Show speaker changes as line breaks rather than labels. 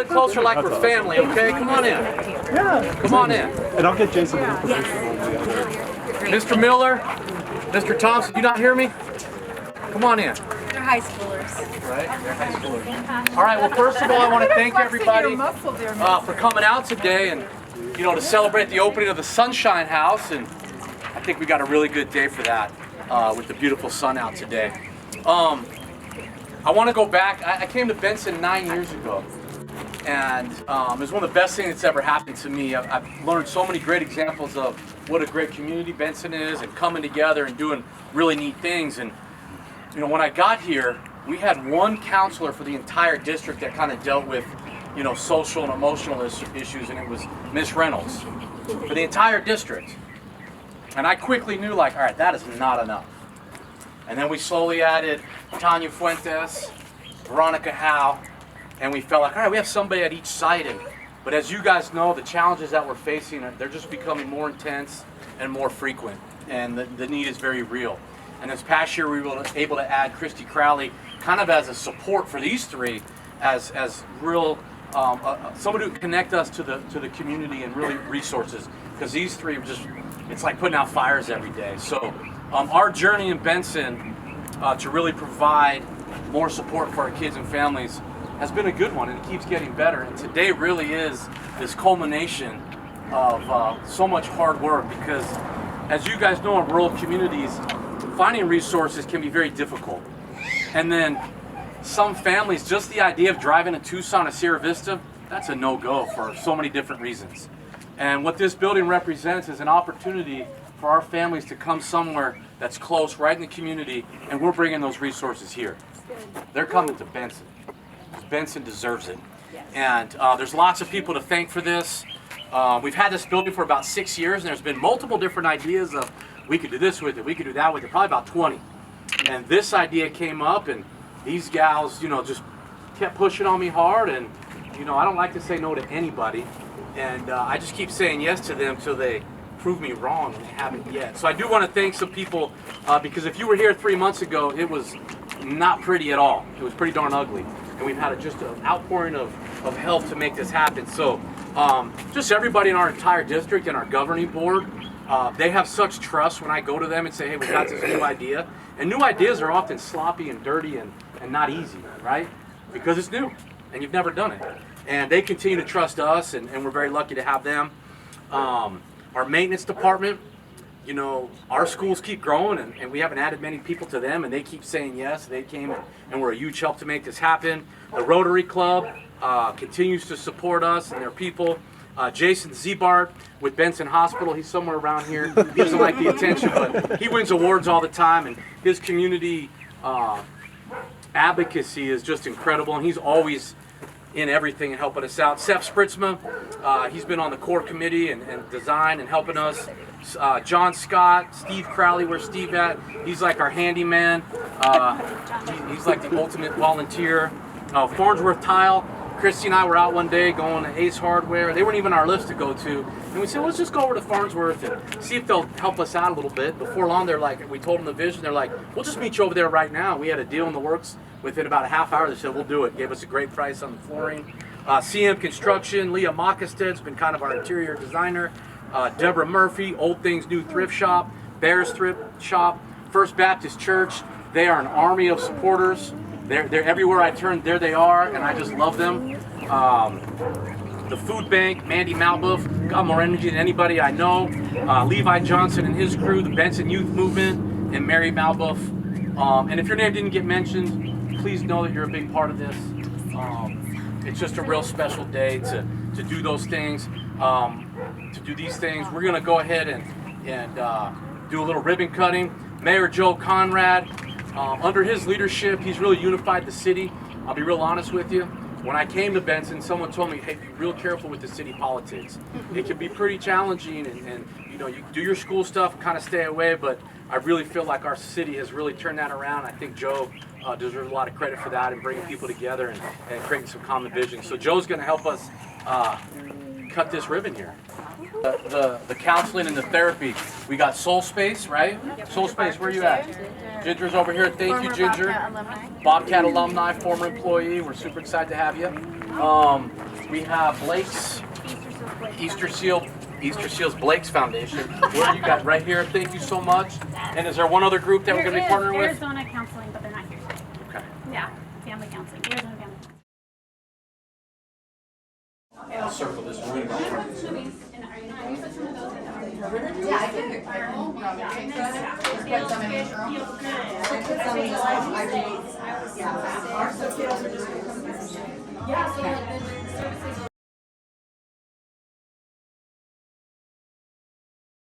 bit closer like we're family, okay? Come on in.
Yeah.
Come on in.
And I'll get Jason the information on the other.
Mr. Miller, Mr. Thompson, you not hear me? Come on in.
They're high schoolers.
Right? They're high schoolers. All right, well, first of all, I want to thank everybody for coming out today and, you know, to celebrate the opening of the Sunshine House. And I think we got a really good day for that with the beautiful sun out today. I want to go back. I came to Benson 9 years ago, and it was one of the best things that's ever happened to me. I've learned so many great examples of what a great community Benson is and coming together and doing really neat things. And, you know, when I got here, we had one counselor for the entire district that kind of dealt with, you know, social and emotional issues, and it was Miss Reynolds for the entire district. And I quickly knew, like, all right, that is not enough. And then we slowly added Tanya Fuentes, Veronica Howe, and we felt like, all right, we have somebody at each site. But as you guys know, the challenges that we're facing, they're just becoming more intense and more frequent, and the need is very real. And this past year, we were able to add Christy Crowley kind of as a support for these three, as real somebody who connect us to the community and really resources, because these three are just, it's like putting out fires every day. So our journey in Benson to really provide more support for our kids and families has been a good one, and it keeps getting better. And today really is this culmination of so much hard work, because as you guys know, in rural communities, finding resources can be very difficult. And then some families, just the idea of driving to Tucson or Sierra Vista, that's a no-go for so many different reasons. And what this building represents is an opportunity for our families to come somewhere that's close, right in the community, and we're bringing those resources here. They're coming to Benson. Benson deserves it. And there's lots of people to thank for this. We've had this building for about 6 years, and there's been multiple different ideas of we could do this with it, we could do that with it, probably about 20. And this idea came up, and these gals, you know, just kept pushing on me hard, and, you know, I don't like to say no to anybody, and I just keep saying yes to them till they prove me wrong, and they haven't yet. So I do want to thank some people, because if you were here 3 months ago, it was not pretty at all. It was pretty darn ugly, and we've had just an outpouring of help to make this happen. So just everybody in our entire district and our governing board, they have such trust when I go to them and say, hey, we got this new idea. And new ideas are often sloppy and dirty and not easy, right? Because it's new and you've never done it. And they continue to trust us, and we're very lucky to have them. Our maintenance department, you know, our schools keep growing, and we haven't added many people to them, and they keep saying yes. They came and were a huge help to make this happen. The Rotary Club continues to support us and their people. Jason Zebart with Benson Hospital, he's somewhere around here. He doesn't like the attention, but he wins awards all the time, and his community advocacy is just incredible, and he's always in everything and helping us out. Seth Spritzma, he's been on the core committee and design and helping us. John Scott, Steve Crowley, where's Steve at? He's like our handyman. He's like the ultimate volunteer. Farnsworth Tile, Christy and I were out one day going to Ace Hardware. They weren't even on our list to go to. And we said, well, let's just go over to Farnsworth and see if they'll help us out a little bit. Before long, they're like, we told them the vision. They're like, we'll just meet you over there right now. We had a deal in the works. Within about a half hour, they said, we'll do it. Gave us a great price on the flooring. CM Construction, Leah Mockested's been kind of our interior designer. Deborah Murphy, Old Things New Thrift Shop, Bears Thrift Shop, First Baptist Church. They are an army of supporters. They're everywhere I turn, there they are, and I just love them. The Food Bank, Mandy Malbuff, got more energy than anybody I know. Levi Johnson and his crew, the Benson Youth Movement, and Mary Malbuff. And if your name didn't get mentioned, please know that you're a big part of this. It's just a real special day to do those things, to do these things. We're going to go ahead and do a little ribbon cutting. Mayor Joe Conrad, under his leadership, he's really unified the city. I'll be real honest with you. When I came to Benson, someone told me, hey, be real careful with the city politics. It can be pretty challenging, and you know, you do your school stuff, kind of stay away, but I really feel like our city has really turned that around. I think Joe deserves a lot of credit for that and bringing people together and creating some common vision. So Joe's going to help us cut this ribbon here. The counseling and the therapy. We got Soul Space, right? Soul Space, where are you at? Ginger's over here. Thank you, Ginger. Bobcat alumni, former employee. We're super excited to have you. We have Blake's Easter Seals Blake's Foundation. Where are you guys? Right here. Thank you so much. And is there one other group that we're going to be partnering with?
Arizona Counseling, but they're not here today.
Okay.
Yeah, family counseling. Arizona family.
I'll circle this. We're going to go.
Yeah, I can. Put some in the room. Put some in the room.